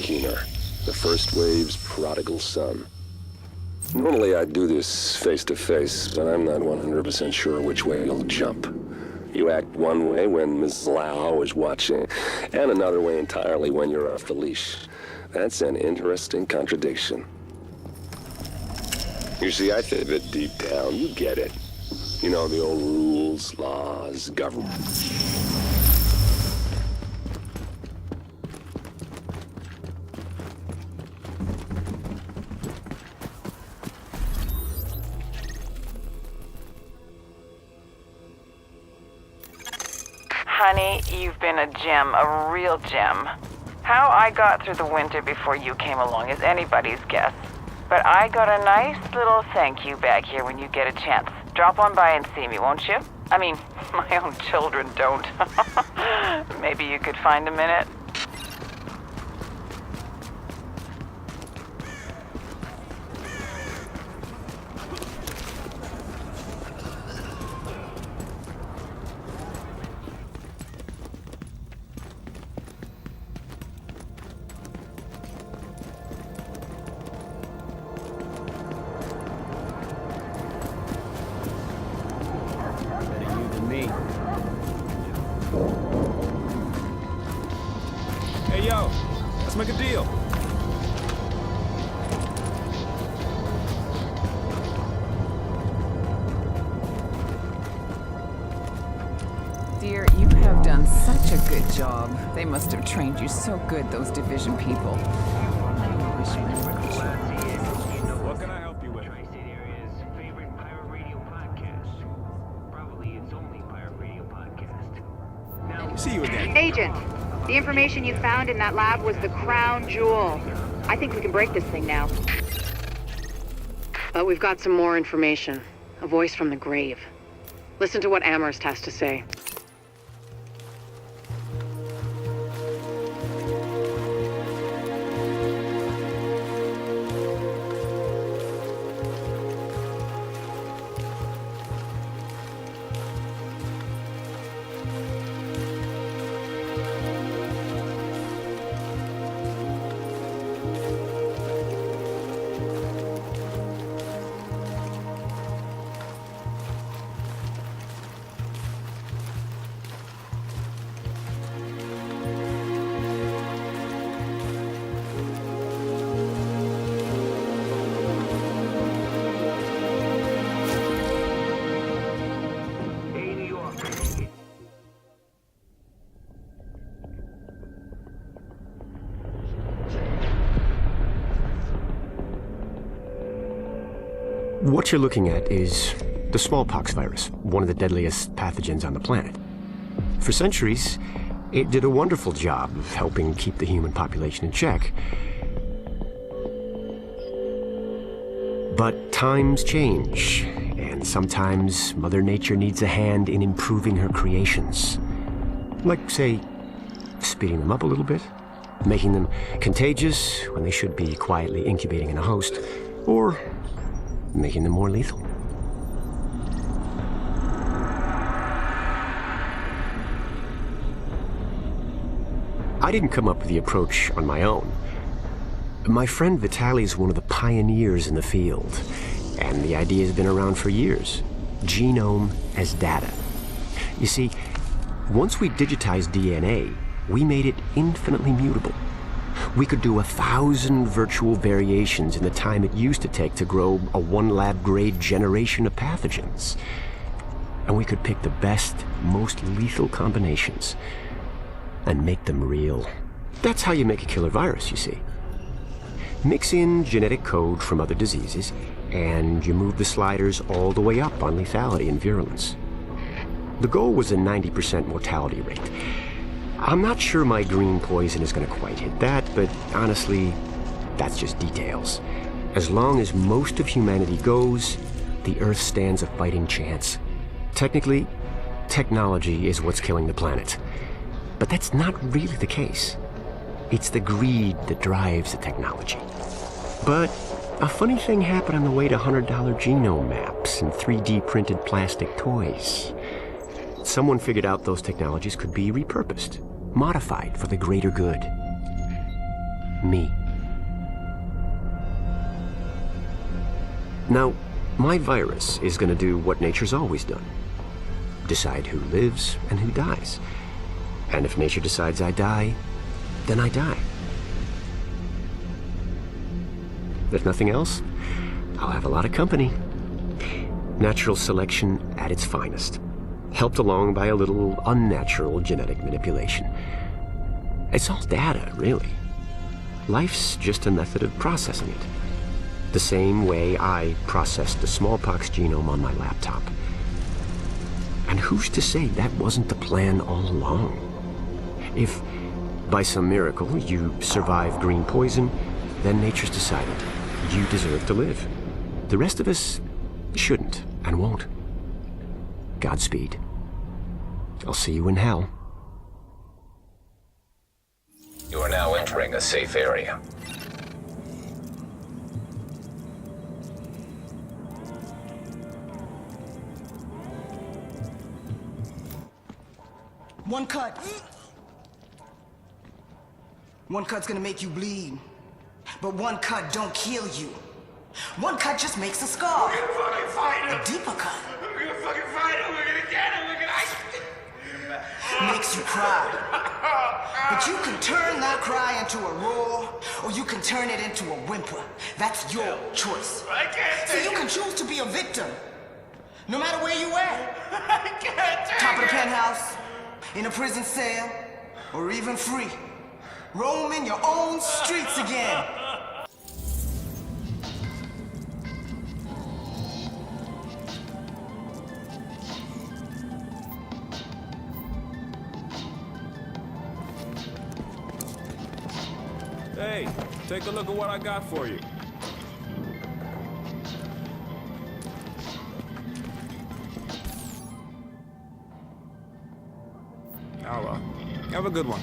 Keener, the first wave's prodigal son. Normally I'd do this face-to-face, but I'm not 100% sure which way you'll jump. You act one way when Ms. Lau is watching, and another way entirely when you're off the leash. That's an interesting contradiction. You see, I think that deep down, you get it. You know, the old rules, laws, government. Honey, you've been a gem, a real gem. How I got through the winter before you came along is anybody's guess. But I got a nice little thank you back here when you get a chance. Drop on by and see me, won't you? I mean, my own children don't. Maybe you could find a minute? Hey, yo, let's make a deal. Dear, you have done such a good job. They must have trained you so good, those Division people. What can I help you with? Tri-State Area's favorite pirate radio podcast. Probably its only pirate radio podcast. Now, See you again. Agent, the information you found in that lab was the crown jewel. I think we can break this thing now. But we've got some more information. A voice from the grave. Listen to what Amherst has to say. hey, New York. What you're looking at is the smallpox virus, one of the deadliest pathogens on the planet. For centuries, it did a wonderful job of helping keep the human population in check. But times change, and sometimes Mother Nature needs a hand in improving her creations. Like, say, speeding them up a little bit, making them contagious when they should be quietly incubating in a host, or making them more lethal. I didn't come up with the approach on my own. My friend Vitaly is one of the pioneers in the field, and the idea has been around for years. Genome as data. You see, once we digitized DNA, we made it infinitely mutable. We could do 1,000 virtual variations in the time it used to take to grow a one lab-grade generation of pathogens. And we could pick the best, most lethal combinations and make them real. That's how you make a killer virus, you see. Mix in genetic code from other diseases, and you move the sliders all the way up on lethality and virulence. The goal was a 90% mortality rate. I'm not sure my green poison is going to quite hit that, but honestly, that's just details. As long as most of humanity goes, the Earth stands a fighting chance. Technically, technology is what's killing the planet. But that's not really the case. It's the greed that drives the technology. But a funny thing happened on the way to $100 genome maps and 3D printed plastic toys. Someone figured out those technologies could be repurposed, modified for the greater good. me. Now, my virus is going to do what nature's always done. Decide who lives and who dies. And if nature decides I die, then I die. If nothing else, I'll have a lot of company. Natural selection at its finest, helped along by a little unnatural genetic manipulation. It's all data, really. Life's just a method of processing it. The same way I processed the smallpox genome on my laptop. And who's to say that wasn't the plan all along? If, by some miracle, you survive green poison, then nature's decided you deserve to live. The rest of us shouldn't and won't. Godspeed. I'll see you in hell. You are now entering a safe area. One cut. One cut's gonna make you bleed. But one cut don't kill you. One cut just makes a scar. We're gonna fucking fight him. A deeper cut We're gonna fucking fight him. We're gonna get him. We're gonna... makes you cry. But you can turn that cry into a roar, or you can turn it into a whimper. That's your choice. I can't So take you it. can choose to be a victim, no matter where you at. I can't take Top of the it. penthouse, in a prison cell, or even free. Roaming your own streets again. Hey, take a look at what I got for you. Now, have a good one.